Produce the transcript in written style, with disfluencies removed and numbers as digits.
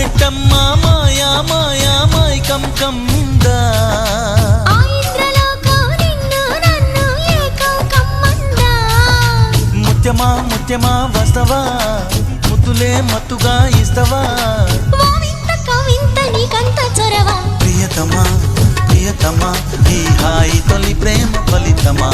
నెట్టమ్మా మాయా మాయా మైకం కమ్ముందా ముత్యమా ముత్యమా వస్తవా ముద్దులే మత్తుగా ఇస్తవా ప్రియతమా ప్రియతమా ఈ హాయి తొలి ప్రేమ ఫలితమా